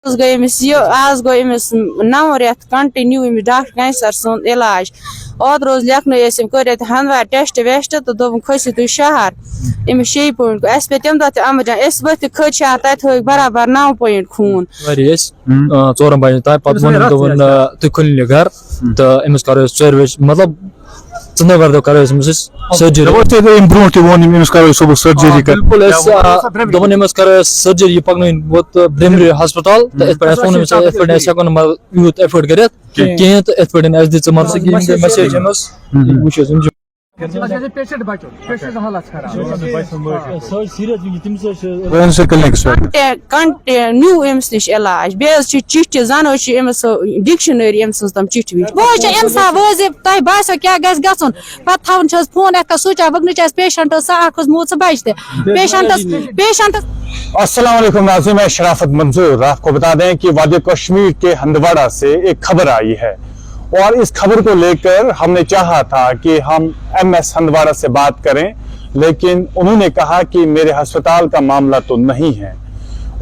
आज गो अमिस 9 रेत continue Amish doctor cancer सुन इलाज ओत रोज लेखन कर हंदवार टेस्ट वेस्ट तो दोपन खसु तुम शहर अमिस 6 पॉइंट अस पे तम दह एमरजेंसी अस वथ खत शहर तत हो बराबर 9 पॉइंट खून 4 बजे तक तुम खुल घर तो अमिस करो 4 बजे मतलब ज़नवर दो करो सर्जरी सुबह सर्जरी दोपन अमिस करो सर्जरी पकन वोत ब्रेमरी हस्पताल तो हेको यूत एफर्ट कर कहें तो इत पे दिख मैसेज वो कंटिन्यू अमिस नश इलाज बे चिट्ठ जान अमिस डिक्शनरी अमिस तम चिट्ठ विच तह बो क्या गन पे थवन फोन अत स्विच ऑफ वह पेशेंट साख मोत बच पेशेंट अस्सलाम वालेकुम नाज़रीन, मैं शराफत मंजूर आपको बता दें कि वादी कश्मीर के हंदवाड़ा से एक खबर आई है और इस खबर को लेकर हमने चाहा था कि हम MS हंदवाड़ा से बात करें, लेकिन उन्होंने कहा कि मेरे अस्पताल का मामला तो नहीं है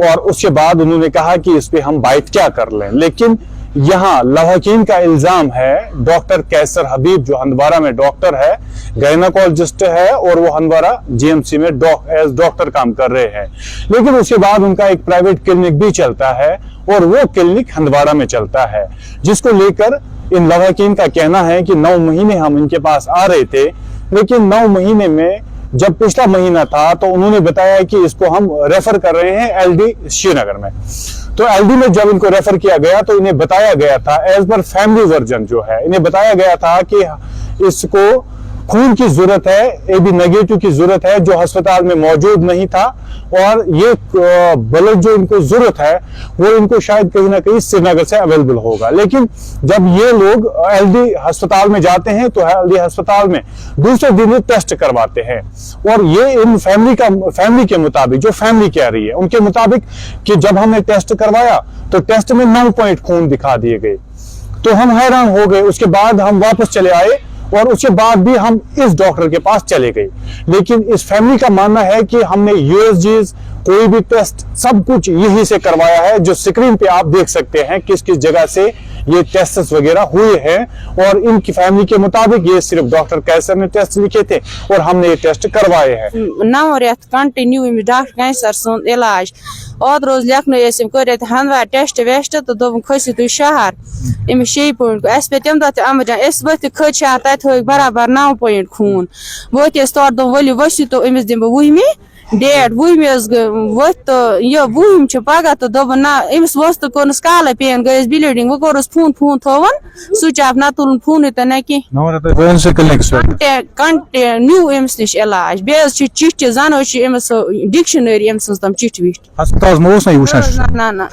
और उसके बाद उन्होंने कहा कि इस पे हम बात क्या कर लें। लेकिन यहाँ लवाकिन का इल्जाम है डॉक्टर कैसर हबीब जो हंदवाड़ा में डॉक्टर है, गायनाकोलॉजिस्ट है और वो हंदवाड़ा GMC में एज डॉक्टर काम कर रहे हैं, लेकिन उसके बाद उनका एक प्राइवेट क्लिनिक भी चलता है और वो क्लिनिक हंदवाड़ा में चलता है, जिसको लेकर इन लवाकिन का कहना है कि 9 महीने हम इनके पास आ रहे थे, लेकिन 9 महीने में जब पिछला महीना था तो उन्होंने बताया कि इसको हम रेफर कर रहे हैं LD श्रीनगर में। तो LD में जब इनको रेफर किया गया तो इन्हें बताया गया था एज पर फैमिली वर्जन जो है, इन्हें बताया गया था कि इसको खून की जरूरत है, AB नेगेटिव की जरूरत है जो अस्पताल में मौजूद नहीं था, और ये ब्लड जो इनको जरूरत है वो इनको शायद कहीं ना कहीं श्रीनगर से अवेलेबल होगा। लेकिन जब ये लोग LD अस्पताल में जाते हैं तो LD अस्पताल में दूसरे दिन टेस्ट करवाते हैं, और ये इन फैमिली के मुताबिक जो फैमिली कह रही है उनके मुताबिक कि जब हमने टेस्ट करवाया तो टेस्ट में 9 पॉइंट खून दिखा दिए गए, तो हम हैरान हो गए। उसके बाद हम वापस चले आए और उसके बाद भी हम इस डॉक्टर के पास चले गए, लेकिन इस फैमिली का मानना है कि हमने USGs कोई भी टेस्ट सब कुछ यहीं से करवाया है, जो स्क्रीन पे आप देख सकते हैं किस किस जगह से ये टेस्ट वगैरह हुए हैं, और इनकी फैमिली के मुताबिक ये सिर्फ डॉक्टर कैसर ने टेस्ट लिखे थे और हमने ये टेस्ट करवाए हैं। 9 रेत कंटिन्यू अमिस डॉक्टर कैंसर सुन इलाज ओत रोज लेखन कर हंदवार टेस्ट वेस्ट तो दोपन खसु तुम शहर अमिस 6 पॉइंट अस पे तम दह एमरजेंसी अस वथ खत शहर तत हो बराबर 9 पॉइंट खून वत तौर दो वलु वसु तो अमिस दिम 20 डेट 20 वत तो यह 20 पगह तो दोपन ना अमिस वस तो कोर्स काल पेन गई ब्लीडिंग वो कोर्स फोन थवन स्विच ऑफ ना तुल फोन तो ना कि कंटिन्यू अमिस नश इलाज बे चिट्ठ जान अमिस डिक्शनरी अमिस तम चिट्ठ विच ना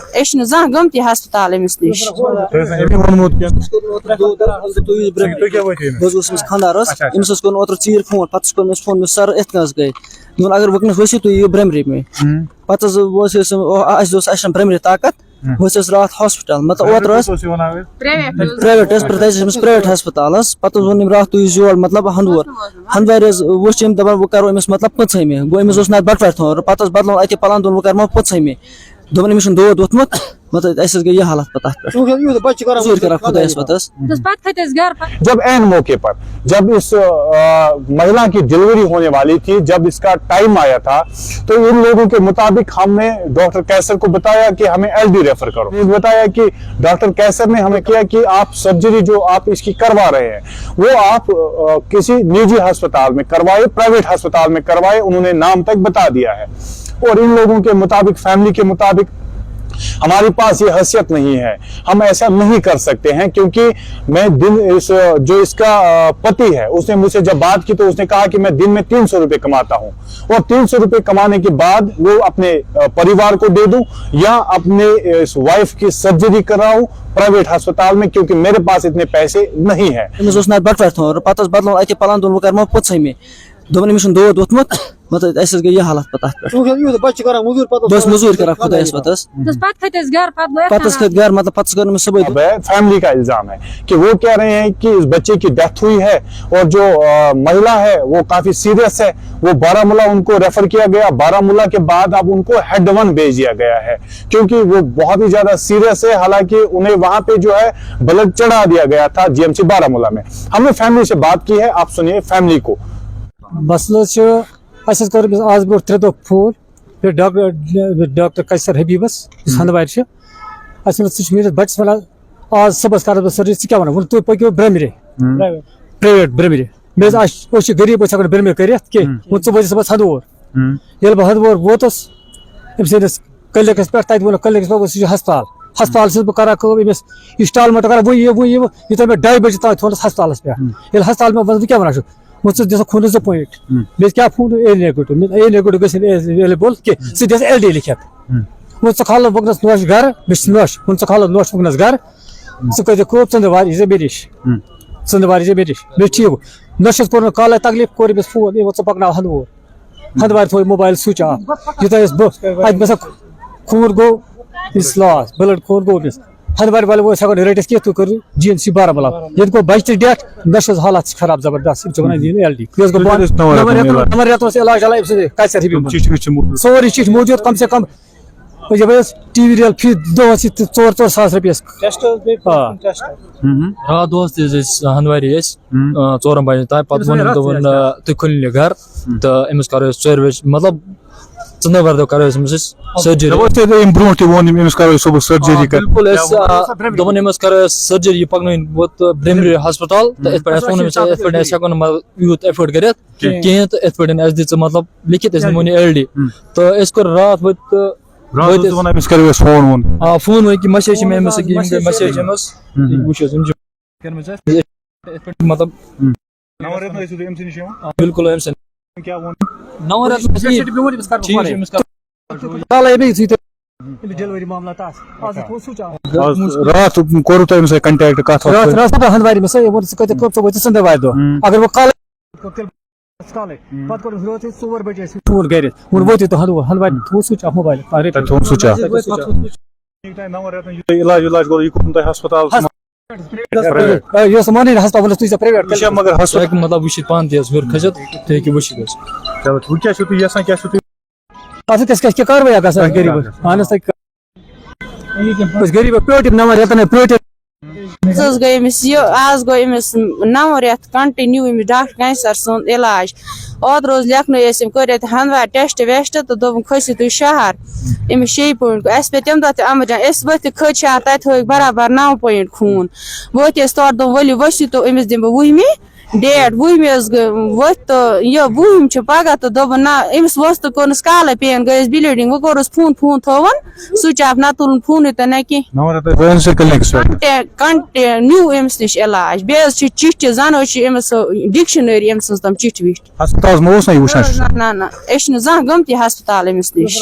जहाँ गमती हस्पताल अमिस नश खानदार ओतर चीर फोन पे फोन सर इत गई अगर वनस वसो तुम ब्रेमरी में पे ब्रेमरी ताकत वस रात हॉस्पिटल मतलब ओतर प्राइवेट हस्पताल पे वो रात तुम योर मतलब हंदवार वुच दपान वो करो अमिस मतलब 5 गो अमिस ना बटवार थोन पे बदलो अत प्लान दोन वो कर 5 दोपन अमिस दौद वोथमुत मतलब ऐसे गई ये हालत पता जब एन मौके पर जब इस महिला की डिलीवरी होने वाली थी, जब इसका टाइम आया था, तो इन लोगों के मुताबिक हमने डॉक्टर कैसर को बताया कि हमें LD रेफर करो। बताया कि डॉक्टर कैसर ने हमें किया कि आप सर्जरी जो आप इसकी करवा रहे हैं वो आप किसी निजी अस्पताल में करवाए, प्राइवेट अस्पताल में करवाए, उन्होंने नाम तक बता दिया है। और इन लोगों के मुताबिक फैमिली के मुताबिक हमारे पास ये हैसियत नहीं है, हम ऐसा नहीं कर सकते हैं, क्योंकि मैं जो इसका पति है उसने मुझसे जब बात की तो उसने कहा कि मैं दिन में 300 रुपए कमाता हूं, और 300 रुपए कमाने के बाद वो अपने परिवार को दे दूं या अपने इस वाइफ की सर्जरी कराऊं प्राइवेट अस्पताल में, क्योंकि मेरे पास इतने पैसे नहीं है। دوٚپُن أمِس چھُنہٕ دود ووٚتھمُت مطلب اَسہِ حظ گٔے یہِ حالت پَتہٕ اَتھ پٮ۪ٹھ بہٕ ٲسۍ موٚزوٗرۍ کران خۄدایَس پَتہٕ حظ کھٔتۍ گرٕ مطلب پَتہٕ حظ کٔر أمِس صُبحٲے फैमिली का इल्जाम है कि वो कह रहे हैं कि इस बच्चे की डेथ हुई है और जो महिला है वो काफी सीरियस है, वो बारामूला उनको रेफर किया गया, बारामूला के बाद अब उनको हेड 1 भेज दिया गया है क्योंकि वो बहुत ही ज्यादा सीरियस है। हालांकि उन्हें वहां पे जो है ब्लड चढ़ा दिया गया था जीएमसी बारामूला में। हमने फैमिली से बात की है, आप सुनिए फैमिली को। मसलस कर आज ब्रो 3 दो फोन फिर डॉक्टर कैसर हबीबस हंदवार मेरे बच्चे वाला आज सबस कर सर्विस क्या वन तुम पको ब्रह्मरे प्राइवेट ब्रह्मरे मे गरीब ब्रह्मरे कर सबस हंदवोर ये बह हंदवोर वोतस अम्स कलिकस पे तक वो कलिकस पे हस्पताल से बह अमिस इंस्टॉलमेंट कर वो ये मे 2:30 बजे तक थोड़ा हस्पताल पे हस्पताल में बह क्या वन मुझे दिस खून 2 पॉइंट मे क्या खून ए नेगेटिव गवेलेबल कि LD लिखित वो खाल वगनस नोश घर नोश वो खाल नोश वगनस घर सह कह चंदवार ये बेरिश चंदवार ये बेरिश मे ठीक नोशस कोर काल तकलीफ कोर अमिस फोन वो पकना हंदवार थो मोबाइल स्विच ऑफ यूत खून गो इस लॉस ब्लड खून गो अमिस हंदवार वाले वो सगन रेटस कि तु कर GNC बारामूला ये को बच्चे डेथ नशस हालत खराब जबरदस्त वन LD नंबर रेत इलाज कैसर हबीब सोरी चिट मौजूद कम से कम जब टीवी रियल फी दो 4 सास रपियस रात दोस्त हंदवारी 4 बजे तक पवन तुम खुल घर तो अमिस करो 4 बजे मतलब चंदवार दो करो सर्जरी बिल्कुल दोपन अमिस करो सर्जरी पकन वोत ब्रेमरी हस्पताल तो इत पे हेको यूत एफोर्ड कर कहें तो इत पे दित मतलब लिखित निमो LD तो कोर रात वो फोन वो कि मैसेज मैसेज मतलब बिल्कुल डिलीवरी मामला रात कोर तो कंटेक्ट कत हंदवारी में चंदवार दो अगर वो काल पत 4 बजे फोन कर वो तो हंदवार थो स्विच ऑफ मोबाइल मनी हस्पताल तुझ प्राइवेट मतलब वुचित पान तहर खसित क्या कार्रवाई गरीब गरीब पेट नंबर रेतन पेट आज गो अमिस 9 रेत कंटिन्यू डॉक्टर कैंसर सुन इलाज ओत रोज लेखन कर हंदवार टेस्ट वेस्ट तो दोपन खसि तुम शहर अमिस 6 पॉइंट अस पे तम दह एमरजेंसी वत खत शहर तत हो बराबर 9 पॉइंट खून वत तौर दोप वलियो वसु तो अमिस दिम वुहमि डेट वुहमि वत तो यह वुहम पगह तो दोपन ना अमिस वस तो कोर्स काल पेन गई ब्लीडिंग वो कोर्स फोन थोवन स्विच ऑफ ना तुल फोन तो ना कह कंटिन्यू अमिस नश इलाज बे चिट जन अमिस डिक्शनरी अमिस तम चिट विट ना ना जह गमत हस्पताल अमिस नश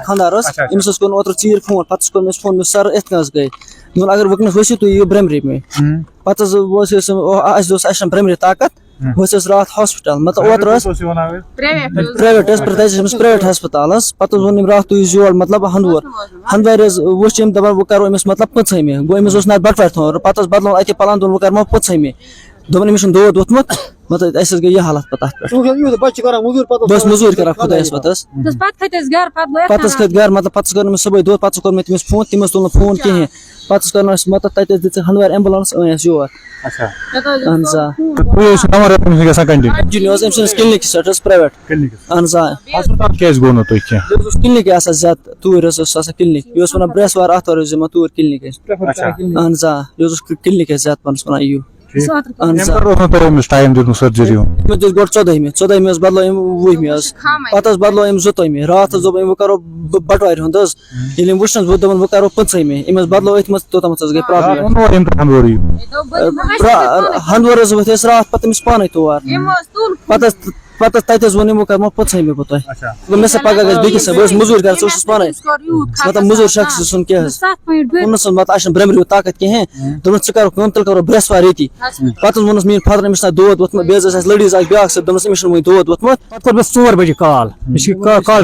खानदार अमिस कोन ओतर चीर फोन पे फोन सर इत गई अगर वनस वसो तुम ये ब्रह्मरी में पे ब्रह्मरी ताकत वो रात हॉस्पिटल मतलब ओतर प्राइवेट हस्पताल पे वो रात तुम योर मतलब हंदवार वो दपान वो करो अमिस मतलब 5 गो अमिस ना बटवार थोन पे बदलो अत पलान दोन वो कर 5 दोपन अमिस दौद वोथमुत मतलब अस गई ये हालत पे बस मोजूर कर खुदायस पत खत घर मतलब पे कर सुबह दौद पे कोर तमिस फोन तमिस तुल फोन कहें पे कर मतलब तत दित हंदवार एम्बुलेंस योर क्लिनिक प्राइवेट क्लिनिक ज्यादा तूर क्लिनिक यह वन ब्रेसवार अतवार तूर क्लिनिक क्लिनिक ज्यादा पान वन यू टाइम दिन सर्जरी गो 14 बदलो 20 पे बदलो 20 रात वो करो बटवार हूं वुन वो करो 5 अमिस बदलो अत तोतम गई प्रॉब्लम हंदवार वो रात पे पान तोर پتہ تتہِ ووٚن یِمو کرمو 5 پتہ مےٚ سا پگاہ گژھِ بیٚکِس بہٕ ٲسۍ موٚزوٗرۍ کران ژٕ اوسُس پانے مطلب موٚزوٗر شخص سُنٛد کیٛاہ حظ ووٚنُس مطلب اَسہِ چھُنہٕ برٛمبرِ طاقت کِہیٖنۍ دوٚپنَس ژٕ کرو کٲم تیٚلہِ کرو برٛٮ۪سوار ییٚتی پتہٕ حظ ووٚنُس میٛٲنۍ فادر أمِس چھُ دود ووٚتھمُت بیٚیہِ حظ ٲس اَسہِ لٔڈیٖز اکھ بیٛاکھ سۭتۍ دوٚپنَس أمِس چھُنہٕ وُنہِ دود ووٚتھمُت پتہٕ کوٚر مےٚ 4 بجے کال مےٚ چھِ کال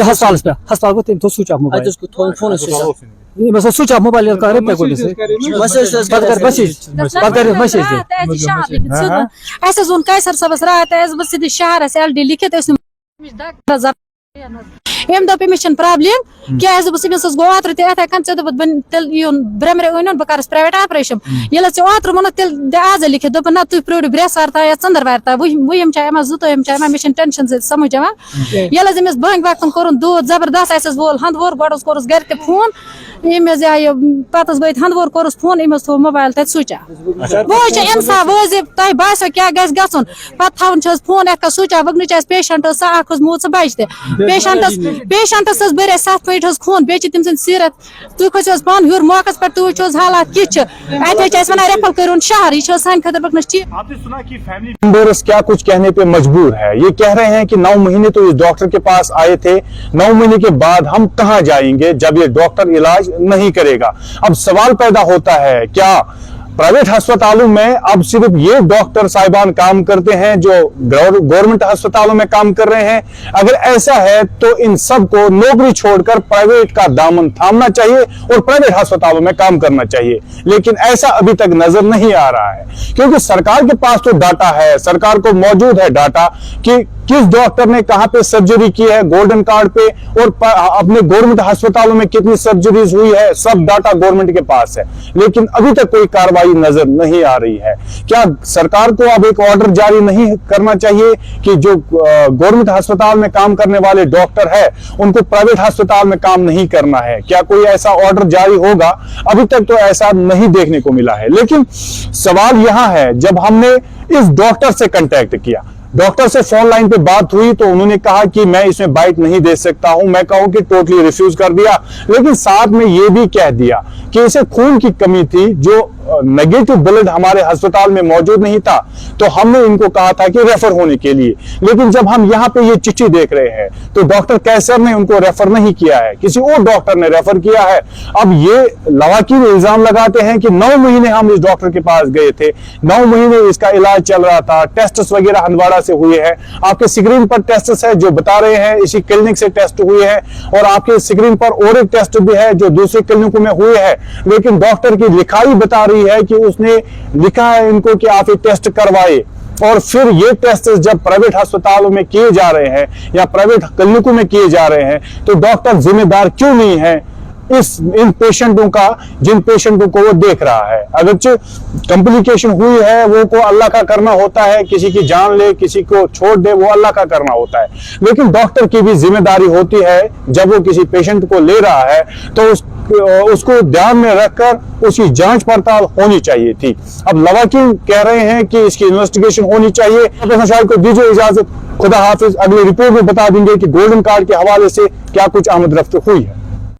ہسپتالس پٮ۪ٹھ ہسپتال گوٚو تٔمۍ تھوٚو سُچ آف اَتہِ موبایل حظ تھوٚو فونٕے سُچ بس سوچ آپ موبائل کا رپلائی کو دیسے بات کر میسیج دے ایسے زون کیسر صبس رات ایس بس سیدھی شہر اس ایل ڈی لکھت اس یم دپ امس چھن پرابلم کیا بس امس گو اوتر تہ اتھے کن ژے دپ تیل یون برمرے اونن بہ کرس پرائیویٹ آپریشن یل ژے اوتر ون تیل دے آز لکھت دپ نہ تُہۍ پرٛٲرِو برٛٮ۪سوار تام یا ژٔنٛدٕروارِ تام وُہِم چھا یِوان 2 چھا یِوان مےٚ چھنہٕ ٹینشن سمجھ یِوان ییٚلہِ حظ أمِس بنٛگۍ وقتن کوٚرُن دود زبردست اسہِ حظ وول ہندوور گۄڈٕ حظ کوٚرُس گرِ تہِ فون أمۍ حظ یہِ پتہٕ حظ وٲتۍ ہندوور کوٚرُس فون أمۍ حظ تھوٚو موبایل تتہِ سُچ آف وۄنۍ حظ چھِ انصاف وۄنۍ حظ تۄہہِ باسیو کیٛاہ گژھِ گژھُن پتہٕ تھاوُن چھِ حظ فون یتھ کٔنۍ سُچ آف وٕنکٮ۪نس چھِ اَسہِ پیشنٹ حظ سۄ اکھ حظ موٗد سۄ بچہِ تہِ پیشنٹس حظ بٔرۍ اَسہِ 7 پٲٹھۍ حظ خوٗن بیٚیہِ چھِ تٔمۍ سٕنٛدۍ سیٖرت تُہۍ کھٔسِو حظ پانہٕ ہیوٚر موقعس پٮ۪ٹھ تُہۍ وٕچھِو حظ حالات کِتھ چھِ اَتہِ حظ چھِ اَسہِ ونان ریفر کٔرِوُن شہر یہِ چھِ حظ سانہِ خٲطرٕ وٕنکٮ۪نس ٹھیٖک آپ نے سنا کہ فیملی ممبرس کیا کچھ کہنے پہ مجبور ہے. یہ کہہ رہے ہیں کہ 9 مہینے تو اس ڈاکٹر کے پاس آئے تھے, 9 مہینے کے بعد ہم کہاں جائیں گے جب یہ ڈاکٹر علاج نہیں کرے گا. اب سوال پیدا ہوتا ہے کیا پرائیویٹ ہسپتالوں میں اب صرف یہ ڈاکٹر صاحبان کام کرتے ہیں جو گورنمنٹ ہسپتالوں میں کام کر رہے ہیں؟ اگر ایسا ہے تو ان سب کو نوکری چھوڑ کر پرائیویٹ کا دامن تھامنا چاہیے اور پرائیویٹ ہسپتالوں میں کام کرنا چاہیے. لیکن ایسا ابھی تک نظر نہیں آ رہا ہے, کیونکہ سرکار کے پاس تو ڈاٹا ہے, سرکار کو موجود ہے ڈاٹا کہ کس ڈاکٹر نے کہاں پہ سرجری کی ہے گولڈن کارڈ پہ, اور اپنے گورنمنٹ ہسپتالوں میں کتنی سرجریز ہوئی ہے, سب ڈاٹا گورنمنٹ کے پاس ہے. لیکن ابھی تک کوئی کاروائی نظر نہیں آ رہی ہے. کیا سرکار کو اب ایک آرڈر جاری نہیں کرنا چاہیے کہ جو گورنمنٹ ہسپتال میں کام کرنے والے ڈاکٹر ہے ان کو پرائیویٹ ہسپتال میں کام نہیں کرنا ہے؟ کیا کوئی ایسا آرڈر جاری ہوگا؟ ابھی تک تو ایسا نہیں دیکھنے کو ملا ہے. لیکن سوال یہاں ہے, جب ہم نے اس ڈاکٹر سے کنٹیکٹ کیا, ڈاکٹر سے فون لائن پہ بات ہوئی تو انہوں نے کہا کہ میں اس میں بائٹ نہیں دے سکتا ہوں. میں کہوں کہ ٹوٹلی ریفیوز کر دیا, لیکن ساتھ میں یہ بھی کہہ دیا کہ اسے خون کی کمی تھی, جو نیگیٹو بلڈ ہمارے ہسپتال میں موجود نہیں تھا, تو ہم نے ان کو کہا تھا کہ ریفر ہونے کے لیے. لیکن جب ہم یہاں پہ یہ چٹھی دیکھ رہے ہیں تو ڈاکٹر کیسر نے ان کو ریفر نہیں کیا ہے, کسی اور ڈاکٹر نے ریفر کیا ہے. اب یہ لواحقین الزام لگاتے ہیں کہ 9 مہینے ہم اس ڈاکٹر کے پاس گئے تھے, 9 مہینے اس کا علاج چل رہا تھا, ٹیسٹس وغیرہ ہندواڑہ سے ہوئے ہیں. آپ کے اسکرین پر ٹیسٹس ہے جو بتا رہے ہیں اسی کلینک سے ٹیسٹ ہوئے ہیں, اور آپ کے اسکرین پر اور ایک ٹیسٹ بھی ہے جو دوسرے کلینکوں میں ہوئے ہیں. لیکن ڈاکٹر کی لکھائی بتا رہی ہے کہ اس نے لکھا ہے ان کو کہ آپ یہ ٹیسٹ کروائے, اور پھر یہ ٹیسٹ جب پرائیویٹ ہسپتالوں میں کیے جا رہے ہیں یا پرائیویٹ کلینکوں میں کیے جا رہے ہیں تو ڈاکٹر ذمہ دار کیوں نہیں ہے ان پیشنٹوں کا, جن پیشنٹوں کو وہ دیکھ رہا ہے؟ اگرچہ کمپلیکیشن ہوئی ہے وہ کو اللہ کا کرنا ہوتا ہے, کسی کی جان لے کسی کو چھوڑ دے وہ اللہ کا کرنا ہوتا ہے, لیکن ڈاکٹر کی بھی ذمہ داری ہوتی ہے جب وہ کسی پیشنٹ کو لے رہا ہے تو اس کو دھیان میں رکھ کر اس کی جانچ پڑتال ہونی چاہیے تھی. اب لواحقین کہہ رہے ہیں کہ اس کی انویسٹیگیشن ہونی چاہیے. شاید کو دیجیے اجازت, خدا حافظ. اگلی رپورٹ میں بتا دیں گے کہ گولڈن کارڈ کے حوالے سے کیا کچھ آمد رفت ہوئی ہے.